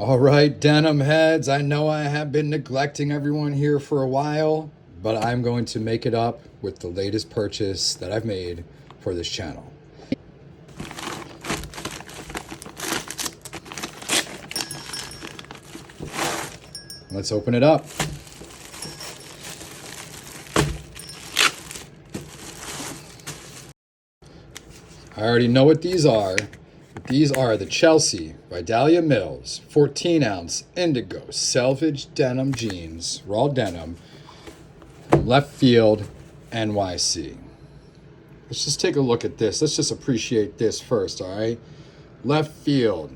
All right, denim heads, I know I have been neglecting everyone here for a while, but I'm going to make it up with the latest purchase that I've made for this channel. Let's open it up. I already know what these are. These are the Chelsea Vidalia Mills 14-ounce Indigo Selvedge denim jeans, raw denim, from Left Field NYC. Let's just take a look at this. Let's just appreciate this first, all right? Left Field.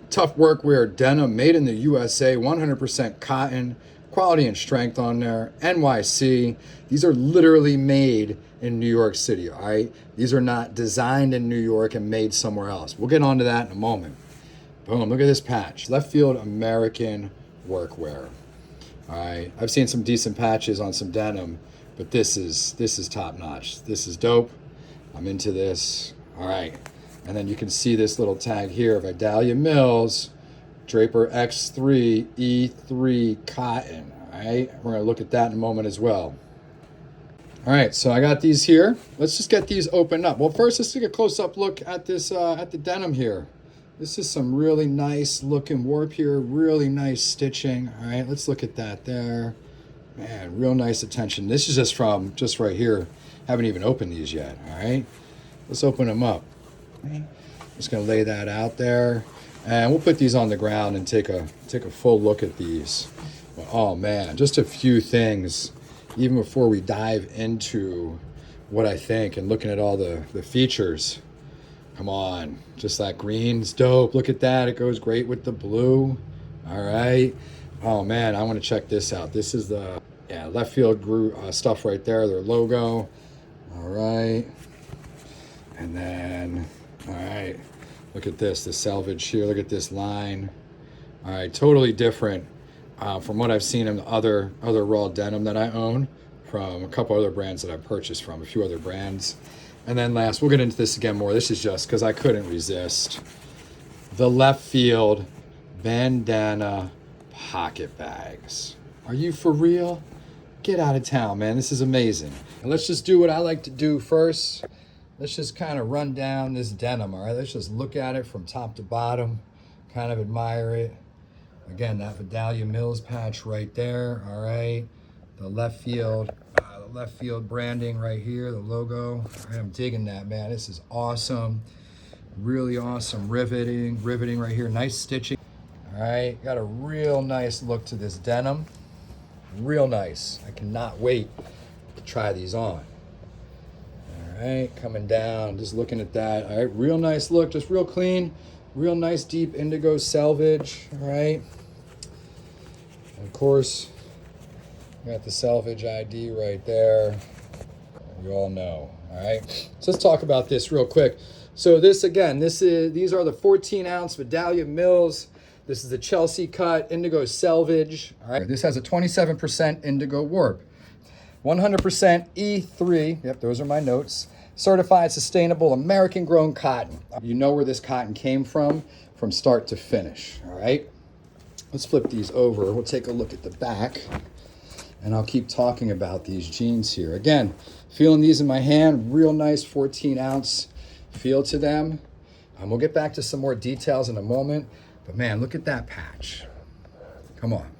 Tough workwear denim made in the USA, 100% cotton, quality and strength on there. NYC. These are literally made in New York City, all right? These are not designed in New York and made somewhere else. We'll get onto that in a moment. Boom, look at this patch. Left Field American workwear. All right, I've seen some decent patches on some denim, but this is top notch. This is dope. I'm into this. All right. And then you can see this little tag here, Vidalia Mills, Draper X3 E3 cotton. All right, we're gonna look at that in a moment as well. All right, so I got these here. Let's just get these opened up. Well, first, let's take a close-up look at this, at the denim here. This is some really nice looking warp here, really nice stitching. All right, let's look at that there. Man, real nice attention. This is just right here. Haven't even opened these yet, all right? Let's open them up. Just gonna lay that out there. And we'll put these on the ground and take a full look at these. Oh man, just a few things even before we dive into what I think and looking at all the features. Come on, just that green's dope. Look at that, it goes great with the blue. All right. Oh man, I want to check this out. This is the Left Field stuff right there, their logo. All right. And then, all right, look at this, the selvage here. Look at this line. All right, totally different from what I've seen in the other raw denim that I own from a couple other brands that I've purchased from, a few other brands. And then last, we'll get into this again more. This is just because I couldn't resist. The Left Field bandana pocket bags. Are you for real? Get out of town, man. This is amazing. And let's just do what I like to do first. Let's just kind of run down this denim, all right? Let's just look at it from top to bottom, kind of admire it. Again, that Vidalia Mills patch right there, all right? The Left Field branding right here, the logo. All right, I'm digging that, man. This is awesome. Really awesome riveting right here. Nice stitching. All right, got a real nice look to this denim. Real nice. I cannot wait to try these on. All right, coming down, just looking at that. All right, real nice look, just real clean, real nice deep Indigo Selvedge. All right, and of course, we got the Selvedge ID right there. You all know. All right, so let's talk about this real quick. So this again, these are the 14-ounce Vidalia Mills. This is the Chelsea cut Indigo Selvedge. All right, this has a 27% indigo warp. 100% E3, yep, those are my notes. Certified sustainable American grown cotton. You know where this cotton came from start to finish, all right? Let's flip these over. We'll take a look at the back and I'll keep talking about these jeans here. Again, feeling these in my hand, real nice 14-ounce feel to them. We'll get back to some more details in a moment, but man, look at that patch. Come on.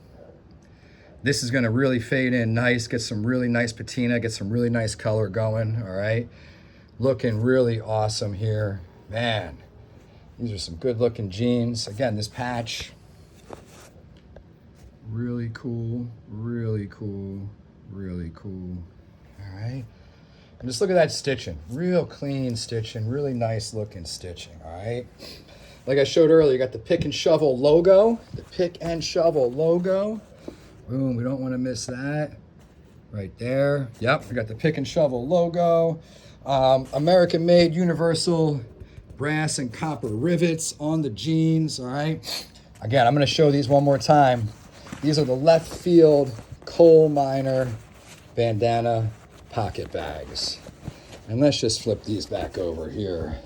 This is gonna really fade in nice, get some really nice patina, get some really nice color going, all right? Looking really awesome here. Man, these are some good looking jeans. Again, this patch, really cool, really cool, really cool, all right? And just look at that stitching, real clean stitching, really nice looking stitching, all right? Like I showed earlier, you got the pick and shovel logo, the pick and shovel logo. Boom, we don't want to miss that. Right there. Yep, we got the pick and shovel logo. American made universal brass and copper rivets on the jeans, all right? Again, I'm gonna show these one more time. These are the Left Field coal miner bandana pocket bags. And let's just flip these back over here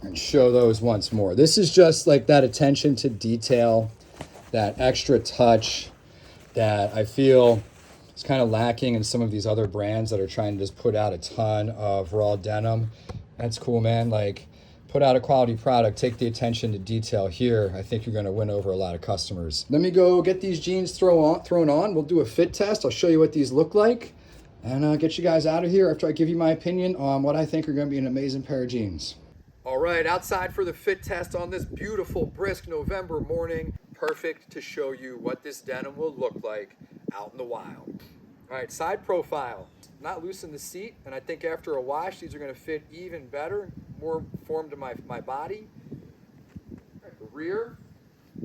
and and show those once more. This is just like that attention to detail, that extra touch that I feel is kind of lacking in some of these other brands that are trying to just put out a ton of raw denim. That's cool, man. Like, put out a quality product, take the attention to detail here. I think you're going to win over a lot of customers. Let me go get these jeans thrown on. We'll do a fit test. I'll show you what these look like, and get you guys out of here after I give you my opinion on what I think are going to be an amazing pair of jeans. All right, outside for the fit test on this beautiful, brisk November morning. Perfect to show you what this denim will look like out in the wild. All right, side profile. Not loose in the seat, and I think after a wash, these are going to fit even better, more form to my body. All right, the rear, you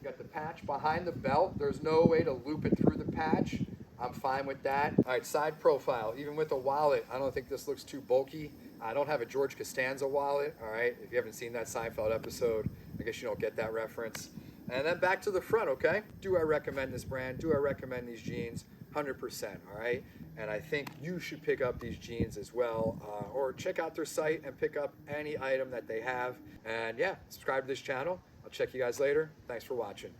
got the patch behind the belt. There's no way to loop it through the patch. I'm fine with that. All right, side profile. Even with a wallet, I don't think this looks too bulky. I don't have a George Costanza wallet, all right? If you haven't seen that Seinfeld episode, I guess you don't get that reference. And then back to the front, okay? Do I recommend this brand? Do I recommend these jeans? 100%, all right? And I think you should pick up these jeans as well, or check out their site and pick up any item that they have. And yeah, subscribe to this channel. I'll check you guys later. Thanks for watching.